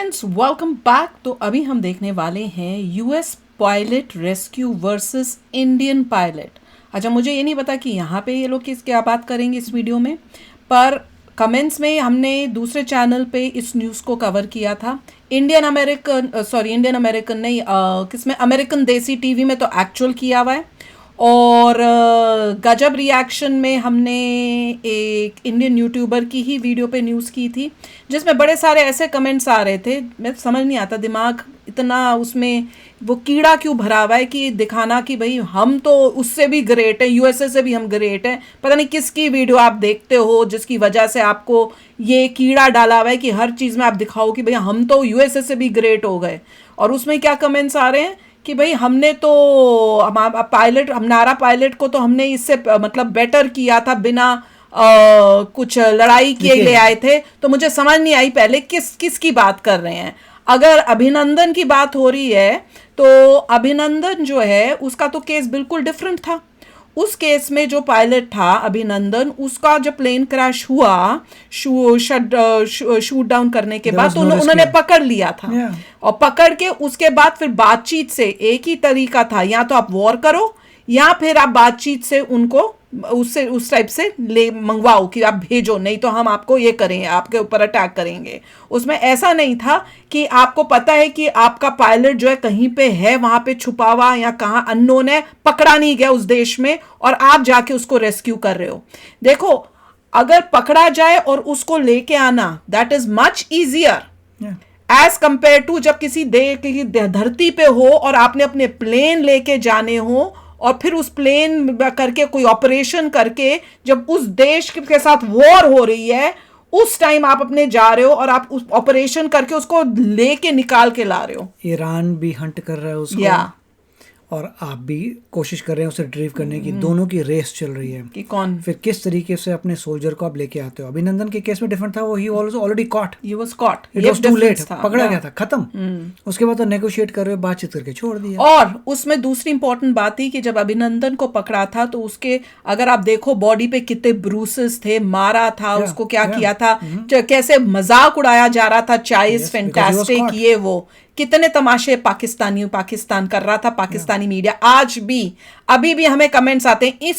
Friends, welcome back. तो अभी हम देखने वाले हैं US pilot rescue versus Indian pilot. अच्छा, मुझे ये नहीं पता कि यहाँ पे ये लोग किस क्या बात करेंगे इस वीडियो में, पर कमेंट्स में हमने दूसरे चैनल पे इस न्यूज़ को कवर किया था। इंडियन अमेरिकन नहीं, किसमें, अमेरिकन देसी टीवी में तो एक्चुअल किया हुआ है। और गजब रिएक्शन में हमने एक इंडियन यूट्यूबर की ही वीडियो पे न्यूज़ की थी, जिसमें बड़े सारे ऐसे कमेंट्स आ रहे थे, मैं समझ नहीं आता दिमाग इतना उसमें वो कीड़ा क्यों भरा हुआ है कि दिखाना कि भाई हम तो उससे भी ग्रेट है, यूएसए से भी हम ग्रेट हैं। पता नहीं किसकी वीडियो आप देखते हो जिसकी वजह से आपको ये कीड़ा डाला हुआ है कि हर चीज़ में आप दिखाओ कि भैया हम तो यूएसए से भी ग्रेट हो गए। और उसमें क्या कमेंट्स आ रहे हैं कि भाई हमने तो हमारा पायलट को तो हमने इससे मतलब बेटर किया था, बिना कुछ लड़ाई किए ले आए थे। तो मुझे समझ नहीं आई पहले किसकी बात कर रहे हैं। अगर अभिनंदन की बात हो रही है तो अभिनंदन जो है उसका तो केस बिल्कुल डिफरेंट था। उस केस में जो पायलट था अभिनंदन, उसका जब प्लेन क्रैश हुआ शूट डाउन करने के बाद तो उन्होंने पकड़ लिया था। और पकड़ के उसके बाद फिर बातचीत से एक ही तरीका था, या तो आप वॉर करो या फिर आप बातचीत से उनको उससे उस टाइप से ले मंगवाओ कि आप भेजो, नहीं तो हम आपको ये करेंगे, आपके ऊपर अटैक करेंगे। उसमें ऐसा नहीं था कि आपको पता है कि आपका पायलट जो है कहीं पे है, वहां पे छुपा हुआ या कहाँ अननोन है, पकड़ा नहीं गया उस देश में, और आप जाके उसको रेस्क्यू कर रहे हो। देखो, अगर पकड़ा जाए और उसको लेके आना, that is much easier as compare to जब किसी धरती पे हो और आपने अपने प्लेन लेके जाने हो, और फिर उस प्लेन करके कोई ऑपरेशन करके जब उस देश के साथ वॉर हो रही है, उस टाइम आप अपने जा रहे हो और आप उस ऑपरेशन करके उसको लेके निकाल के ला रहे हो। ईरान भी हंट कर रहा है उसको, और आप भी कोशिश कर रहे हैं उसे रिट्रीव करने की। दोनों की रेस चल रही है कि कौन फिर किस तरीके से अपने सोल्जर को आप लेके आते हो। अभिनंदन के केस में डिफरेंट था, वो he was already caught, he was caught, it was too late, पकड़ा गया था, खत्म। उसके बाद तो नेगोशिएट कर रहे हो, बातचीत करके छोड़ दिया। और उसमें दूसरी इंपॉर्टेंट बात थी कि जब अभिनंदन को पकड़ा था तो उसके, अगर आप देखो, बॉडी पे कितने ब्रूसेस थे, मारा था उसको, क्या किया था, कैसे मजाक उड़ाया जा रहा था, चाइस फैंटास्टिक, ये वो कितने तमाशे पाकिस्तान कर रहा था, पाकिस्तानी मीडिया। आज भी अभी भी हमें कमेंट्स आते हैं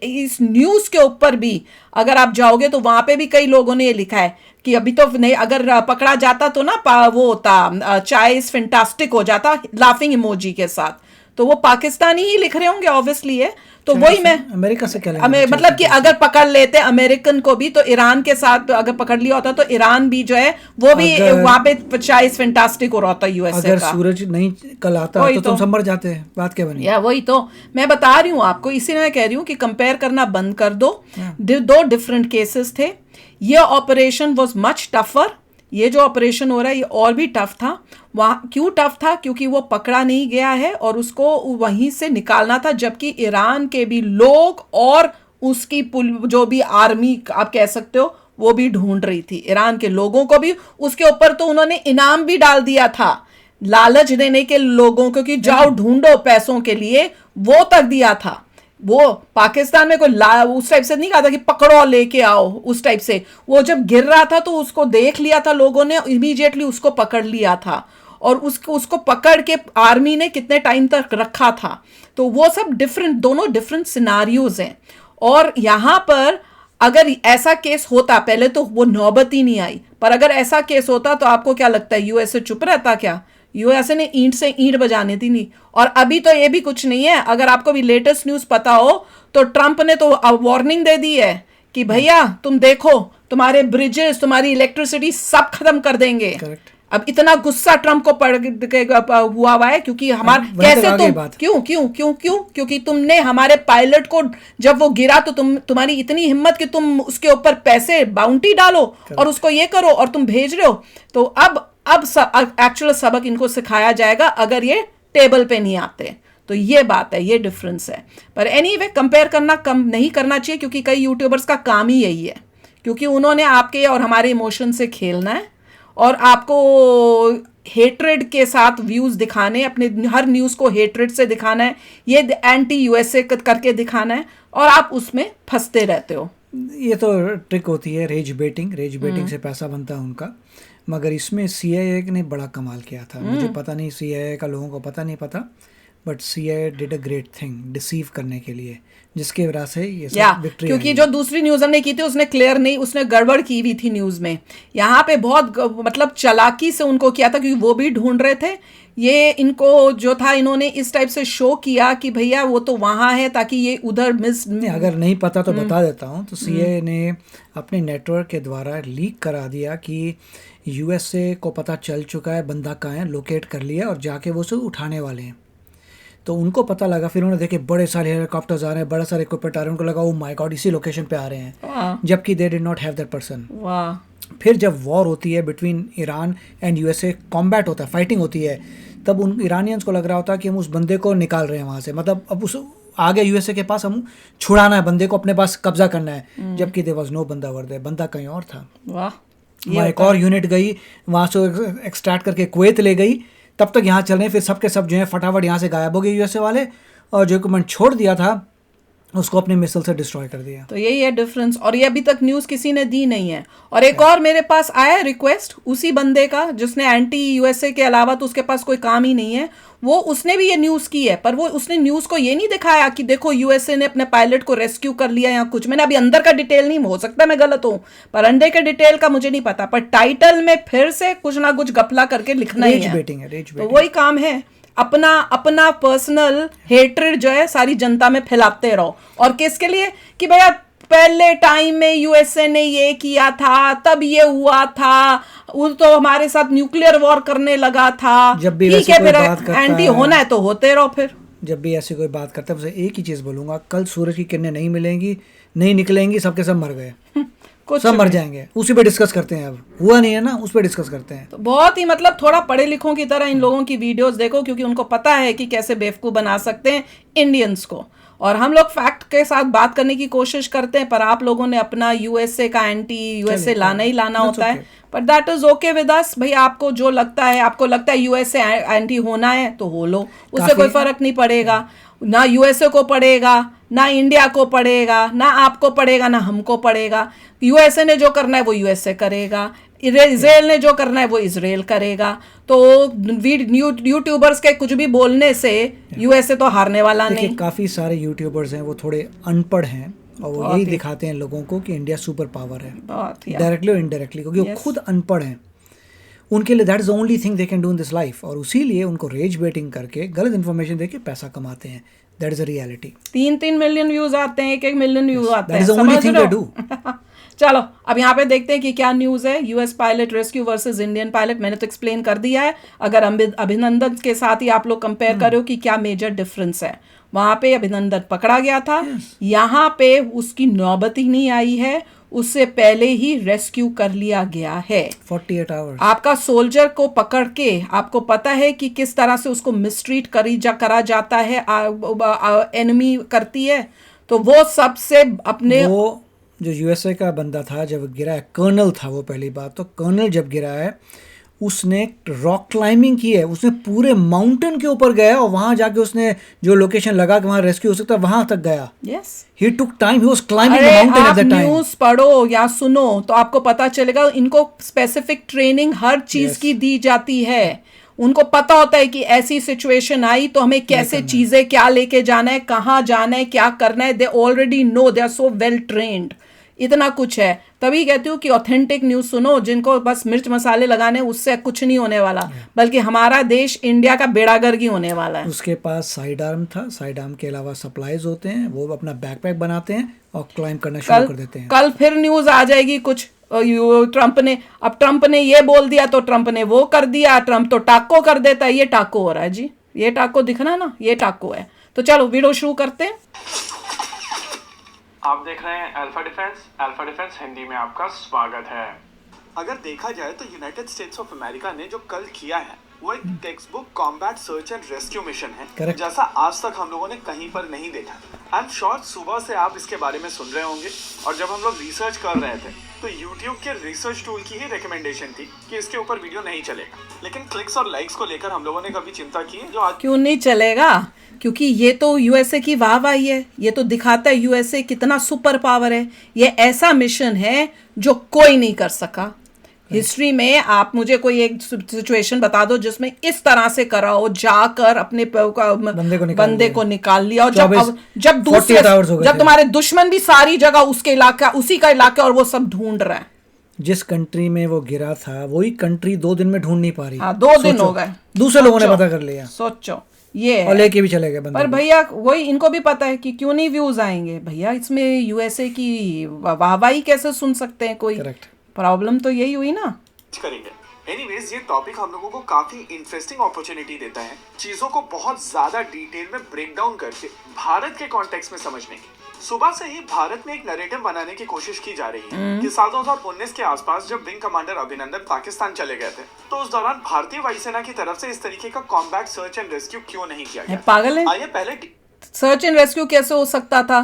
इस न्यूज के ऊपर भी। अगर आप जाओगे तो वहां पे भी कई लोगों ने ये लिखा है कि अभी तो नहीं, अगर पकड़ा जाता तो ना वो होता चाइस फैंटास्टिक हो जाता लाफिंग इमोजी के साथ, तो वो पाकिस्तानी ही लिख रहे होंगे ऑब्वियसली है। तो वही मैं अमेरिका से क्या मतलब कि अगर पकड़ लेते अमेरिकन को भी, तो ईरान के साथ अगर पकड़ लिया होता तो ईरान भी जो है वो भी वहां पे चाइस फैंटास्टिक हो रहा होता यूएसए का। अगर सूरज नहीं कल आता तो तुम संभर जाते हैं, बात क्या बनी। या वही तो मैं बता रही हूँ आपको, इसीलिए मैं कह रही हूँ कि कंपेयर करना बंद कर दो। दो डिफरेंट केसेस थे। ये ऑपरेशन वॉज मच टफर, ये जो ऑपरेशन हो रहा है ये और भी टफ था। वहाँ क्यों टफ था? क्योंकि वो पकड़ा नहीं गया है और उसको वहीं से निकालना था, जबकि ईरान के भी लोग और उसकी जो भी आर्मी आप कह सकते हो वो भी ढूंढ रही थी। ईरान के लोगों को भी उसके ऊपर तो उन्होंने इनाम भी डाल दिया था, लालच देने के लोगों को कि जाओ ढूंढो पैसों के लिए, वो तक दिया था। वो पाकिस्तान में कोई उस टाइप से नहीं कहा था कि पकड़ो लेके आओ, उस टाइप से। वो जब गिर रहा था तो उसको देख लिया था लोगों ने, इमीडिएटली उसको पकड़ लिया था, और उसको पकड़ के आर्मी ने कितने टाइम तक रखा था। तो वो सब डिफरेंट, दोनों डिफरेंट सिनारियोज हैं। और यहाँ पर अगर ऐसा केस होता, पहले तो वो नौबत ही नहीं आई, पर अगर ऐसा केस होता तो आपको क्या लगता है यूएसए चुप रहता क्या? यूएसए ने ईंट से ईंट बजाने थी नहीं। और अभी तो ये भी कुछ नहीं है, अगर आपको भी लेटेस्ट न्यूज पता हो तो ट्रंप ने तो वार्निंग दे दी है कि भैया तुम देखो, तुम्हारे ब्रिजेस, तुम्हारी इलेक्ट्रिसिटी सब खत्म कर देंगे। Correct. अब इतना गुस्सा ट्रंप को हुआ है क्योंकि हमारा कैसे तुम क्योंकि तुमने हमारे पायलट को, जब वो गिरा तो तुम्हारी इतनी हिम्मत कि तुम उसके ऊपर पैसे बाउंटी डालो और उसको ये करो, और तुम भेज रहे हो। तो अब एक्चुअल सबक इनको सिखाया जाएगा अगर ये टेबल पे नहीं आते। तो ये बात है, ये डिफरेंस है। पर एनीवे कंपेयर करना कम नहीं करना चाहिए, क्योंकि कई यूट्यूबर्स का काम ही यही है, क्योंकि उन्होंने आपके और हमारे इमोशन से खेलना है और आपको हेट्रेड के साथ व्यूज दिखाने, अपने हर न्यूज को हेट्रेड से दिखाना है, ये एंटी यूएसए करके दिखाना है, और आप उसमें फंसते रहते हो। ये तो ट्रिक होती है, रेज बेटिंग से पैसा बनता है उनका। मगर इसमें CIA ने बड़ा कमाल किया था। मुझे पता नहीं, CIA का लोगों को पता नहीं पता, but CIA did a great thing deceive करने के लिए, जिसके वजह से ये सब विक्ट्री क्योंकि जो दूसरी न्यूज हमने की थी उसने क्लियर नहीं, उसने गड़बड़ की हुई थी न्यूज में। यहाँ पे बहुत मतलब चालाकी से उनको किया था, क्योंकि वो भी ढूंढ रहे थे। ये इनको जो था, इन्होंने इस टाइप से शो किया कि भैया वो तो वहां है, ताकि ये उधर मिस नहीं, अगर नहीं पता तो बता देता हूँ। तो CIA ने अपने नेटवर्क के द्वारा लीक करा दिया कि USA को पता चल चुका है बंदा कहाँ है, लोकेट कर लिया और जाके वो उसे उठाने वाले हैं। तो उनको पता लगा, फिर उन्होंने देखे बड़े सारे हेलीकॉप्टर्स आ रहे हैं, बड़ा सारे इक्विपमेंट आ रहे हैं, उनको लगा ओ माय गॉड इसी लोकेशन पे आ रहे हैं, जबकि they did not have that person. फिर जब वॉर होती है between Iran and USA, combat होता है, फाइटिंग होती है, तब उन ईरानियंस को लग रहा होता है कि हम उस बंदे को निकाल रहे हैं वहाँ से, मतलब अब उस आ गया USA के पास, हम छुड़ाना है बंदे को, अपने पास कब्जा करना है, जबकि देयर वाज नो बंदा वर देयर, बंदा कहीं और था। वहाँ एक और यूनिट गई, वहाँ से एक्सट्रैक्ट करके कुवैत ले गई, तब तक यहाँ चल रहे हैं, फिर सबके सब जो है फटाफट यहाँ से गायब हो गए USA वाले, और जो इक्विपमेंट छोड़ दिया था उसको अपने मिसाइल से डिस्ट्रॉय कर दिया। तो यही है डिफरेंस, और ये अभी तक न्यूज किसी ने दी नहीं है। और एक और मेरे पास आया रिक्वेस्ट उसी बंदे का जिसने एंटी USA के अलावा तो उसके पास कोई काम ही नहीं है, वो उसने भी ये न्यूज की है, पर वो उसने न्यूज को ये नहीं दिखाया कि देखो USA ने अपने पायलट को रेस्क्यू कर लिया या कुछ। मैंने अभी अंदर का डिटेल नहीं, हो सकता मैं गलत हूँ, पर अंडे के डिटेल का मुझे नहीं पता, पर टाइटल में फिर से कुछ ना कुछ गपला करके लिखना ही है। तो वही काम है, अपना अपना पर्सनल हेट्रेड जो है सारी जनता में फैलाते रहो। और किसके लिए? कि भैया पहले टाइम में USA ने ये किया था, तब ये हुआ था, वो तो हमारे साथ न्यूक्लियर वॉर करने लगा था। जब भी ठीक है, फिर एंटी होना है तो होते रहो। फिर जब भी ऐसी कोई बात करता है उसे एक ही चीज बोलूंगा, कल सूरज की किरणें नहीं मिलेंगी, नहीं निकलेंगी, सबके सब मर गए, सब मर जाएंगे। उसी पे डिस्कस करते हैं, अब हुआ नहीं है ना, उस पे डिस्कस करते हैं। तो बहुत ही मतलब थोड़ा पढ़े लिखों की तरह इन लोगों की वीडियोस देखो, क्योंकि उनको पता है कि कैसे बेवकूफ बना सकते हैं इंडियंस को। और हम लोग फैक्ट के साथ बात करने की कोशिश करते हैं, पर आप लोगों ने अपना USA का एंटी USA लाना ही लाना होता है। पर that is okay with us. भाई आपको जो लगता है, आपको लगता है USA एंटी होना है तो हो लो, उससे कोई फर्क नहीं पड़ेगा। ना USA को पड़ेगा, ना इंडिया को पड़ेगा, ना आपको पड़ेगा, ना हमको पड़ेगा। USA ने जो करना है वो USA करेगा, इजराइल ने जो करना है वो इजराइल करेगा। तो यूट्यूबर्स के कुछ भी बोलने से USA तो हारने वाला नहीं। काफी सारे यूट्यूबर्स हैं वो थोड़े अनपढ़ हैं, और वो यही दिखाते हैं लोगों को कि इंडिया सुपर पावर है, डायरेक्टली और इनडायरेक्टली, क्योंकि वो खुद अनपढ़ हैं। उनके लिए that is the only thing they can do in this life, और उसीलिए उनको रेज बेटिंग करके गलत इन्फॉर्मेशन देके पैसा कमाते हैं। That is a reality. 3-3 million views आते हैं, 1-1 मिलियन व्यूज आते हैं, that is the only thing they do. चलो अब यहाँ पे देखते हैं कि क्या न्यूज है। US pilot rescue versus Indian pilot, मैंने तो एक्सप्लेन कर दिया है। अगर अभिनंदन के साथ ही आप लोग कंपेयर करो कि क्या मेजर डिफरेंस है। वहां पे अभिनंदन पकड़ा गया था, यहाँ पे उसकी नौबत ही नहीं आई है, उससे पहले ही रेस्क्यू कर लिया गया है। 48 आवर्स आपका सोल्जर को पकड़ के, आपको पता है कि किस तरह से उसको मिसट्रीट करा जाता है, एनिमी करती है। तो वो सबसे अपने वो जो USA का बंदा था जब गिरा है, कर्नल था वो, पहली बात तो कर्नल जब गिरा है उसने रॉक क्लाइंबिंग की है, उसने पूरे माउंटेन के ऊपर गया और वहां जाके उसने जो लोकेशन लगा कि वहां रेस्क्यू हो सकता है वहां तक गया। Yes, he took time, he was climbing the mountain at the time. News पढ़ो या सुनो तो आपको पता चलेगा, इनको स्पेसिफिक ट्रेनिंग हर चीज की दी जाती है। उनको पता होता है कि ऐसी सिचुएशन आई तो हमें कैसे चीजें, क्या लेके जाना है, कहाँ जाना है, क्या करना है। They already know, they are so well trained. इतना कुछ है, तभी कहती हूँ कि ऑथेंटिक न्यूज सुनो। जिनको बस मिर्च मसाले लगाने, उससे कुछ नहीं होने वाला, बल्कि हमारा देश इंडिया का बेड़ागर्गी होने वाला है। उसके पास साइड आर्म था, साइड आर्म के अलावा सप्लाईज होते हैं, वो अपना बैकपैक बनाते हैं और क्लाइंब करना शुरू कर देते हैं। कल फिर न्यूज आ जाएगी कुछ ट्रंप ने ये बोल दिया तो ट्रंप ने वो कर दिया, ट्रंप तो टाको कर देता है। ये टाको हो रहा है जी, ये टाको दिखना ना, ये टाको है। तो चलो वीडियो शुरू करते हैं। आप देख रहे हैं अल्फा डिफेंस हिंदी में आपका स्वागत है। अगर देखा जाए तो यूनाइटेड स्टेट्स ऑफ अमेरिका ने जो कल किया है वो एक text book combat search and rescue mission है। Correct. जैसा आज तक हम लोगों ने कहीं पर नहीं देखा। आई एम श्योर सुबह से आप इसके बारे में सुन रहे होंगे, और जब हम लोग रिसर्च कर रहे थे तो YouTube के रिसर्च टूल की ही रिकमेंडेशन थी कि इसके ऊपर वीडियो नहीं चलेगा। लेकिन क्लिक्स और लाइक्स को लेकर हम लोगों ने कभी चिंता की जो आज क्यों नहीं चलेगा? क्योंकि ये तो USA की वाहवाही है, ये तो दिखाता है USA कितना सुपर पावर है। ये ऐसा मिशन है जो कोई नहीं कर सका, हिस्ट्री में आप मुझे कोई एक सिचुएशन बता दो जिसमें इस तरह से करा हो, जाकर अपने बंदे को निकाल लिया, और जब दूसरे जब तुम्हारे दुश्मन भी सारी जगह उसके इलाका उसी का इलाका और वो सब ढूंढ रहे हैं। जिस कंट्री में वो गिरा था वही कंट्री 2 दिन में ढूंढ नहीं पा रही। 2 दिन हो गए, दूसरे लोगों ने पता कर लिया। सोचो ये और लेके भी चले गए बंदे। पर भैया वही इनको भी पता है कि क्यों नहीं व्यूज आएंगे भैया, इसमें यूएसए की वाहवाही कैसे सुन सकते हैं कोई। करेक्ट, प्रॉब्लम तो यही हुई ना। करेंगे। एनीवेज, ये टॉपिक हम लोगों को काफी इंटरेस्टिंग अपॉर्चुनिटी देता है चीजों को बहुत ज्यादा डिटेल में ब्रेक डाउन करके भारत के कॉन्टेक्स्ट में समझने की। सुबह से ही भारत में एक नैरेटिव बनाने की कोशिश की जा रही है कि साल 2019 के आसपास जब विंग कमांडर अभिनंदन पाकिस्तान चले गए थे तो उस दौरान भारतीय वायुसेना की तरफ से इस तरीके का कॉम्बैट सर्च एंड रेस्क्यू क्यों नहीं किया गया। पागल है, आइए पहले सर्च एंड रेस्क्यू कैसे हो सकता था?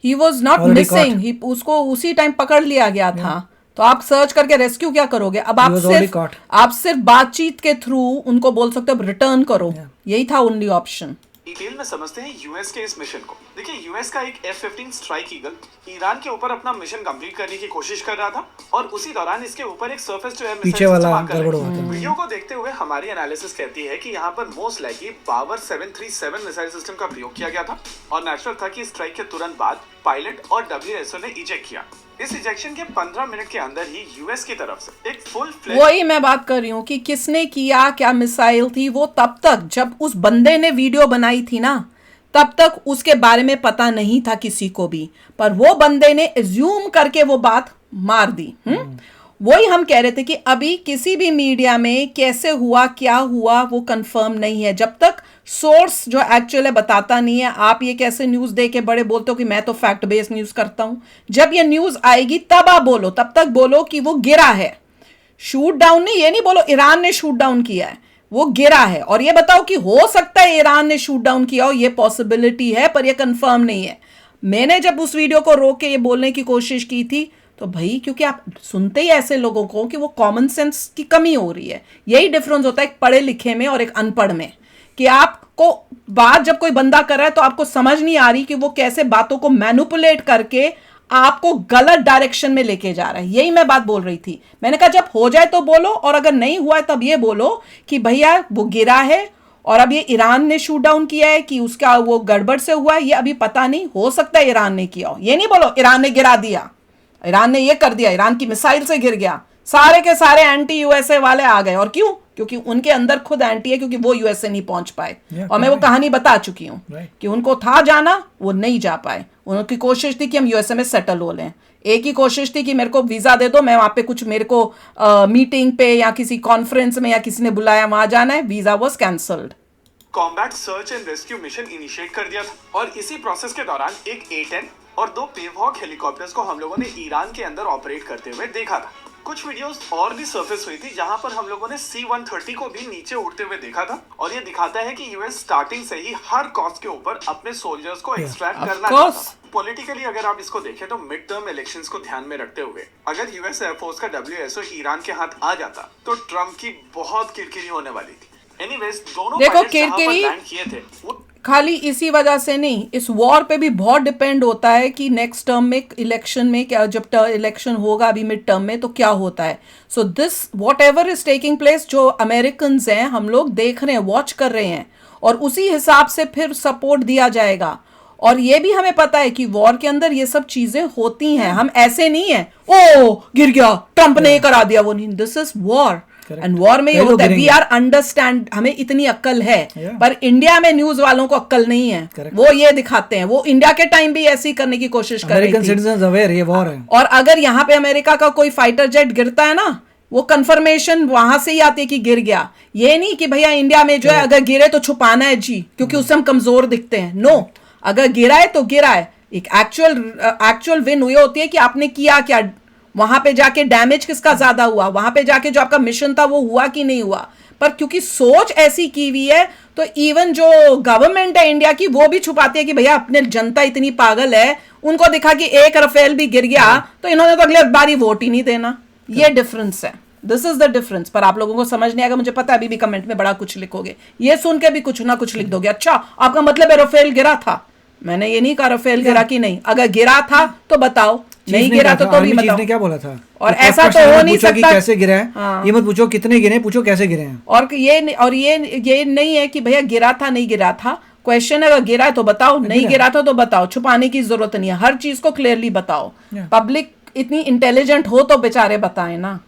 ही वॉज नॉट मिसिंग, उसको उसी टाइम पकड़ लिया गया था। तो आप सर्च करके रेस्क्यू क्या करोगे? अब आप सिर्फ बातचीत के थ्रू उनको बोल सकते हो रिटर्न करो, यही था ओनली ऑप्शन। डिटेल में समझते हैं यूएस के इस मिशन को। देखिए, यूएस का एक F-15 स्ट्राइक ईगल ईरान के ऊपर अपना मिशन कंप्लीट करने की कोशिश कर रहा था और उसी दौरान इसके ऊपर एक सरफेस टू एयर पीछे वाला गड़बड़ हुआ था। वीडियो को देखते हुए हमारी एनालिसिस कहती है कि यहाँ पर मोस्ट लाइकली बावर 737 मिसाइल सिस्टम का प्रयोग किया गया था और नेचुरल था कि स्ट्राइक के तुरंत बाद पायलट और WSO ने इजेक्ट किया। इस इजेक्शन के 15 मिनट के अंदर ही यूएस की तरफ से एक फुल फ्लैश, वही मैं बात कर रही हूँ कि किसने किया, क्या मिसाइल थी, वो तब तक जब उस बंदे ने वीडियो बनाई थी ना तब तक उसके बारे में पता नहीं था किसी को भी, पर वो बंदे ने एज्यूम करके वो बात मार दी। वही हम कह रहे थे कि अभी किसी भी मीडिया में कैसे हुआ क्या हुआ वो कंफर्म नहीं है जब तक सोर्स जो एक्चुअली बताता नहीं है। आप ये कैसे न्यूज़ दे के बड़े बोलते हो कि मैं तो फैक्ट बेस्ड न्यूज़ करता हूं, जब ये न्यूज़ आएगी तब आप बोलो, तब तक बोलो कि वो गिरा है, शूट डाउन नहीं, ये नहीं बोलो ईरान ने शूट डाउन किया है, वो गिरा है। और ये बताओ कि हो सकता है ईरान ने शूट डाउन किया हो, ये पॉसिबिलिटी है पर ये कंफर्म नहीं है। मैंने जब उस वीडियो को रोक के ये बोलने की कोशिश की थी तो भाई क्योंकि आप सुनते ही ऐसे लोगों को कि वो कॉमन सेंस की कमी हो रही है। यही डिफरेंस होता है एक पढ़े लिखे में और एक अनपढ़ में, कि आपको बात जब कोई बंदा कर रहा है तो आपको समझ नहीं आ रही कि वो कैसे बातों को मैनिपुलेट करके आपको गलत डायरेक्शन में लेके जा रहा है। यही मैं बात बोल रही थी। मैंने कहा जब हो जाए तो बोलो, और अगर नहीं हुआ है तब ये बोलो कि भैया वो गिरा है और अब ये ईरान ने शूट डाउन किया है कि उसका वो गड़बड़ से हुआ है, ये अभी पता नहीं, हो सकता है ईरान ने किया हो। ये नहीं बोलो ईरान ने गिरा दिया, ईरान ने ये कर दिया, ईरान की मिसाइल से गिर गया, सारे के सारे एंटी यूएसए वाले आ गए। और क्यों? क्योंकि उनके अंदर खुद एंटी है, क्योंकि वो यूएसए नहीं पहुंच पाए। और मैं वो कहानी बता चुकी हूँ कि उनको था जाना, वो नहीं जा पाए। उनकी कोशिश थी कि हम यूएसए में सेटल हो लें, एक ही कोशिश थी कि मेरे को वीजा दे दो, मैं वहां पे कुछ मेरे को मीटिंग पे या किसी कॉन्फ्रेंस में या किसी ने बुलाया वहां जाना है, visa was cancelled. Combat search and rescue mission initiate कर दिया था और इसी प्रोसेस के दौरान एक A-10 और 2 पेवहॉक हेलीकॉप्टर्स को हम लोगों ने ईरान के अंदर ऑपरेट करते हुए देखा था। कुछ वीडियोस और भी सरफेस हुई थी जहां पर हम लोगों ने C-130 को भी नीचे उड़ते हुए देखा था और ये दिखाता है कि यूएस स्टार्टिंग से ही हर कॉस्ट के ऊपर अपने सोल्जर्स को एक्सट्रैक्ट करना चाहता था। पॉलिटिकली अगर आप इसको देखें तो मिड टर्म इलेक्शंस को ध्यान में रखते हुए अगर यूएस एयरफोर्स का WSO ईरान के हाथ आ जाता तो ट्रम्प की बहुत किरकिरी होने वाली थी। एनीवेज, दोनों देखो किरकिरी किए थे वो खाली इसी वजह से नहीं, इस वॉर पे भी बहुत डिपेंड होता है कि नेक्स्ट टर्म में इलेक्शन में क्या, जब इलेक्शन होगा अभी मिड टर्म में, तो क्या होता है। So this what ever is taking place, जो अमेरिकन्स हैं हम लोग देख रहे हैं, वॉच कर रहे हैं, और उसी हिसाब से फिर सपोर्ट दिया जाएगा। और ये भी हमें पता है कि वॉर के अंदर ये सब चीजें होती हैं, हम ऐसे नहीं है ओ गिर गया ट्रंप ने करा दिया, वो नहीं, this is war. And war में ये होता है, वी आर अंडरस्टैंड, हमें इतनी अक्ल है, पर इंडिया में न्यूज वालों को अक्ल नहीं है। वो ये दिखाते हैं, वो इंडिया के टाइम भी ऐसी करने की कोशिश कर रही थी। ये वॉर है। और अगर यहाँ पे अमेरिका का कोई फाइटर जेट गिरता है ना, वो कंफर्मेशन वहां से ही आती है कि गिर गया। ये नहीं कि भैया इंडिया में जो है अगर गिरे तो छुपाना है जी, क्योंकि उससे हम कमजोर दिखते हैं। नो, अगर गिरा है तो गिरा है। एक एक्चुअल विन हुई होती है कि आपने किया क्या, वहां पे जाके डैमेज किसका ज्यादा हुआ, वहां पे जाके जो आपका मिशन था वो हुआ कि नहीं हुआ। पर क्योंकि सोच ऐसी की हुई है तो इवन जो गवर्नमेंट है इंडिया की वो भी छुपाती है कि भैया अपने जनता इतनी पागल है, उनको दिखा कि एक राफेल भी गिर गया तो इन्होंने तो अगले बारी वोट ही नहीं देना। ये डिफरेंस है, दिस इज द डिफरेंस। पर आप लोगों को समझ नहीं आएगा, मुझे पता है अभी भी कमेंट में बड़ा कुछ लिखोगे, ये सुन के भी कुछ ना कुछ लिख दोगे। अच्छा, आपका मतलब है राफेल गिरा था? मैंने ये नहीं कहा राफेल गिरा कि नहीं, अगर गिरा था तो बताओ नहीं गिरा तो भी चीफ बताओ। ने क्या बोला था? और तो ऐसा first तो question हो में नहीं पूछो कि सकता। कैसे गिरा है, हाँ। ये मत पूछो कितने गिरे, पूछो कैसे गिरे हैं। ये नहीं है कि भैया गिरा था नहीं गिरा था। क्वेश्चन अगर गिरा है तो बताओ, नहीं गिरा था तो बताओ, छुपाने की जरूरत नहीं है, हर चीज को क्लियरली बताओ। पब्लिक इतनी इंटेलिजेंट हो तो बेचारे बताएं ना।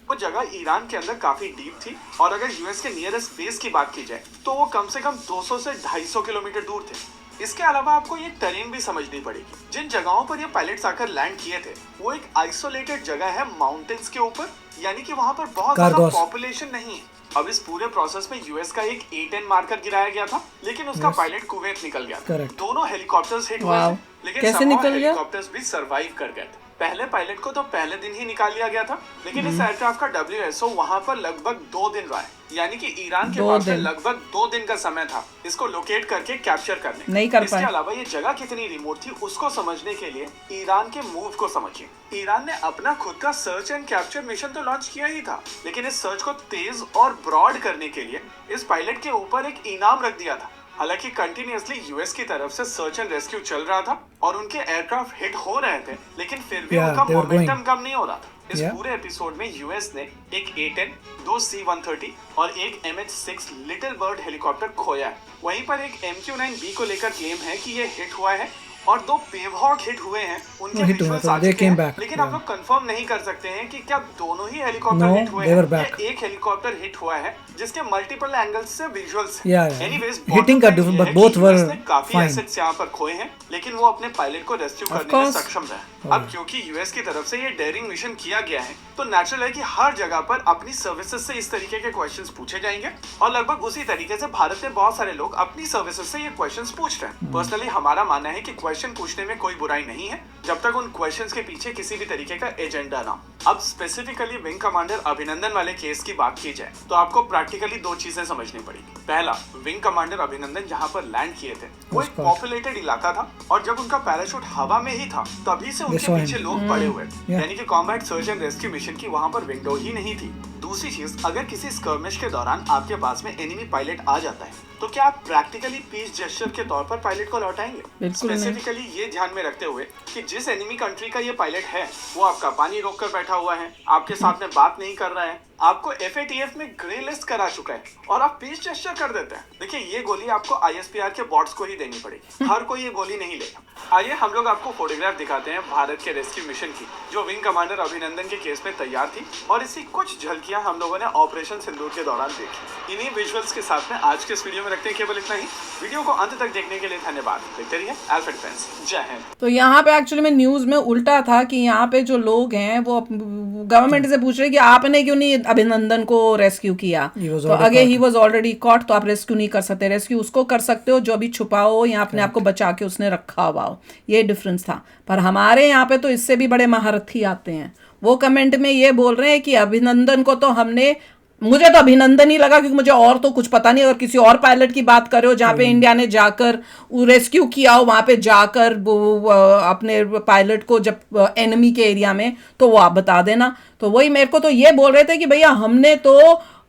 वो जगह ईरान के अंदर काफी डीप थी और अगर यूएस के नियरेस्ट बेस की बात की जाए तो वो कम से कम 200 से 250 किलोमीटर दूर थे। इसके अलावा आपको ये टेरेन भी समझनी पड़ेगी। जिन जगहों पर ये पायलट्स आकर लैंड किए थे वो एक आइसोलेटेड जगह है माउंटेन्स के ऊपर, यानी कि वहां पर बहुत ज्यादा कारगोस। पॉपुलेशन नहीं है। अब इस पूरे प्रोसेस में यूएस का एक A-10 मार्कर गिराया गया था, लेकिन उसका पायलट कुवैत निकल गया था। Correct. दोनों हेलीकॉप्टर्स हिट हुए वाह। थे, लेकिन कैसे somehow निकल गया? हेलीकॉप्टर्स भी सरवाइव कर गए थे। पहले पायलट को तो पहले दिन ही निकाल लिया गया था, लेकिन इस एयरक्राफ्ट का WSO वहां पर लगभग 2 दिन रहा है, यानी कि ईरान के 2 पास में दिन। लगभग 2 दिन का समय था इसको लोकेट करके कैप्चर करने का। नहीं कर इसके पाए। अलावा ये जगह कितनी रिमोट थी उसको समझने के लिए ईरान के मूव को समझिए। ईरान ने अपना खुद का सर्च एंड कैप्चर मिशन तो लॉन्च किया ही था, लेकिन इस सर्च को तेज और ब्रॉड करने के लिए इस पायलट के ऊपर एक इनाम रख दिया था। हालांकि कंटिन्यूअसली यूएस की तरफ से सर्च एंड रेस्क्यू चल रहा था और उनके एयरक्राफ्ट हिट हो रहे थे, लेकिन फिर भी Yeah, उनका they were मोमेंटम going. कम नहीं हो रहा था। इस Yeah. पूरे एपिसोड में यूएस ने एक A-10, 2 C-130 और एक MH-6 लिटिल बर्ड हेलीकॉप्टर खोया है। वहीं पर एक MQ-9B को लेकर क्लेम है कि ये हिट हुआ है और 2 पेवहॉक हिट हुए हैं, उनके हिट हुए विजुअल्स थे, आ they चुके came हैं, back, लेकिन yeah. हम लोग कंफर्म नहीं कर सकते हैं कि क्या दोनों ही हेलीकॉप्टर No, हिट हुए they हैं were back. या एक हेलीकॉप्टर हिट हुआ है जिसके मल्टीपल एंगल्स से विजुअल्स हैं। Yeah, yeah. Anyways, Hitting का bottom line different, ये but है both कि were US ने काफी fine. एसेट्स यहाँ पर खोए हैं, लेकिन वो अपने पायलट को रेस्क्यू करने में course. सक्षम रहे। अब क्योंकि यूएस की तरफ से ये डेयरिंग मिशन किया गया है, तो नेचुरल है कि हर जगह पर अपनी सर्विसेज से इस तरीके के क्वेश्चंस पूछे जाएंगे और लगभग उसी तरीके से भारत में बहुत सारे लोग अपनी सर्विसेज से ये क्वेश्चंस पूछ रहे हैं। पर्सनली हमारा मानना है कि क्वेश्चन पूछने में कोई बुराई नहीं है, जब तक उन क्वेश्चंस के पीछे किसी भी तरीके का एजेंडा ना हो। अब स्पेसिफिकली विंग कमांडर अभिनंदन वाले केस की बात की जाए तो आपको प्रैक्टिकली 2 चीजें समझनी पड़ेगी। पहला, विंग कमांडर अभिनंदन जहाँ पर लैंड किए थे वो एक पॉपुलेटेड इलाका था और जब उनका पैराशूट हवा में ही था तभी से उनके saw him. पीछे लोग पड़े हुए थे, Yeah. यानी कि combat search and rescue mission की वहां पर विंडो ही नहीं थी। दूसरी चीज, अगर किसी स्कर्मिश के दौरान आपके पास में एनिमी पायलट आ जाता है तो क्या आप प्रैक्टिकली पीस जेस्चर के तौर पर पायलट को लौटाएंगे? बिल्कुल नहीं। स्पेसिफिकली ये ध्यान में रखते हुए कि जिस एनिमी कंट्री का ये पायलट है वो आपका पानी रोक कर बैठा हुआ है, आपके साथ में बात नहीं कर रहा है, आपको FATF में ग्रे लिस्ट करा चुका है और आप पीस जेस्चर कर देते हैं। देखिए, ये गोली आपको ISPR के बॉट्स को ही देनी पड़ेगी, हर कोई ये गोली नहीं लेगा। आइए हम लोग आपको फोटोग्राफ दिखाते हैं भारत के रेस्क्यू मिशन की, जो विंग कमांडर अभिनंदन के केस में तैयार थी और इसकी कुछ झलकियां हम लोगों ने ऑपरेशन सिंदूर के दौरान देखी। इन्हीं विजुअल्स के साथ में आज के इस वीडियो में रखते हैं केवल इतना ही। वीडियो को अंत तक देखने के लिए धन्यवाद। देखते रहिए अल्फा डिफेंस। जय हिंद। तो यहाँ पे एक्चुअली में न्यूज में उल्टा था कि यहाँ पे जो लोग हैं वो गवर्नमेंट से पूछ रहे हैं कि आपने क्यों नहीं अभिनंदन को रेस्क्यू किया। He was तो already अगे caught. He was already caught, तो आप रेस्क्यू नहीं कर सकते। रेस्क्यू उसको कर सकते हो जो अभी छुपा हो या अपने आप को बचा के उसने रखा हुआ हो, ये डिफरेंस था। पर हमारे यहाँ पे तो इससे भी बड़े महारथी आते हैं, वो कमेंट में ये बोल रहे हैं कि अभिनंदन को तो हमने, मुझे तो अभिनंदन ही लगा क्योंकि मुझे और तो कुछ पता नहीं। अगर किसी और पायलट की बात करे हो जहाँ पे इंडिया ने जाकर रेस्क्यू किया हो, वहां पे जाकर वो अपने पायलट को जब एनिमी के एरिया में, तो वो आप बता देना। तो वही मेरे को तो ये बोल रहे थे कि भैया हमने तो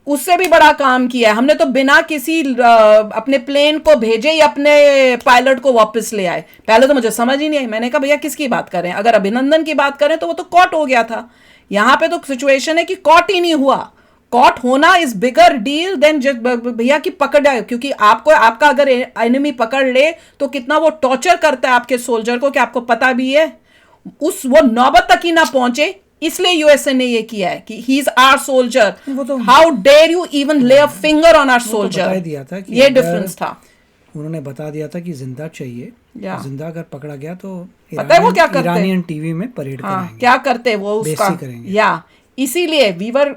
उससे भी बड़ा काम किया है, हमने तो बिना किसी अपने प्लेन को भेजे ही अपने पायलट को वापस ले आए। पहले तो मुझे समझ ही नहीं आई, मैंने कहा भैया किसकी बात करें, अगर अभिनंदन की बात करें तो वो तो कॉट हो गया था। यहाँ पे तो सिचुएशन है कि कॉट ही नहीं हुआ। कॉट होना इज बिगर डील देन भैया की पकड़ आए, क्योंकि आपको आपका अगर एनिमी पकड़ ले तो कितना वो टॉर्चर करता है आपके सोल्जर को, कि आपको पता भी है। वो नौबत तक ही ना पहुंचे, इसलिए यूएसए ने ये किया है कि ही इज आवर सोल्जर। वो तो हाउ डेयर यू इवन ले अ फिंगर ऑन आवर बता ही सोल्जर। दिया था कि ये अगर डिफरेंस था। उन्होंने बता दिया था कि जिंदा चाहिए, या। जिंदा अगर पकड़ा गया तो पता है वो क्या करते? ईरानियन टीवी में परेड हाँ, कराएंगे। क्या करते वो उसका, बेइज्जती करेंगे। या इसीलिए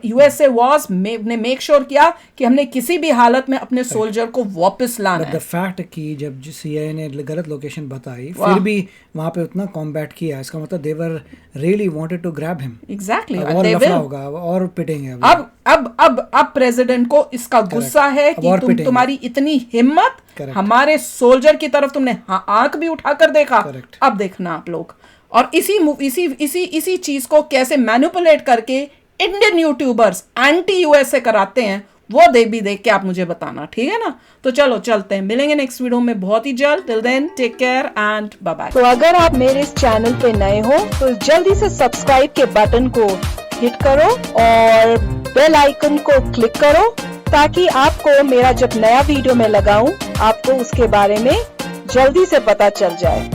यूएसए वॉज ने मेक श्योर किया कि हमने किसी भी हालत में अपने सोल्जर को वापस लाना बट द है। फैक्ट कि जब CIA ने गलत लोकेशन बताई वाह। फिर भी वहां पे उतना कॉम्बैट किया, इसका मतलब they were really wanted to grab him. Exactly, और लफड़ा होगा और पिटेंगे अब प्रेसिडेंट को इसका गुस्सा है अब कि और पिटेंगे। तुम्हारी इतनी हिम्मत, Correct. हमारे सोल्जर की तरफ तुमने आंख भी उठाकर देखा। Correct. अब देखना आप लोग, और इसी चीज को कैसे मैनिपुलेट करके इंडियन यूट्यूबर्स एंटी यूएसए कराते हैं, वो देख के आप मुझे बताना, ठीक है ना। तो चलो चलते हैं, मिलेंगे नेक्स्ट वीडियो में बहुत ही जल्द। Till then take care and bye bye. तो अगर आप मेरे इस चैनल पे नए हो तो जल्दी से सब्सक्राइब के बटन को हिट करो और बेल आइकन को क्लिक करो ताकि आपको मेरा जब नया वीडियो मैं लगाऊं आपको उसके बारे में जल्दी से पता चल जाए।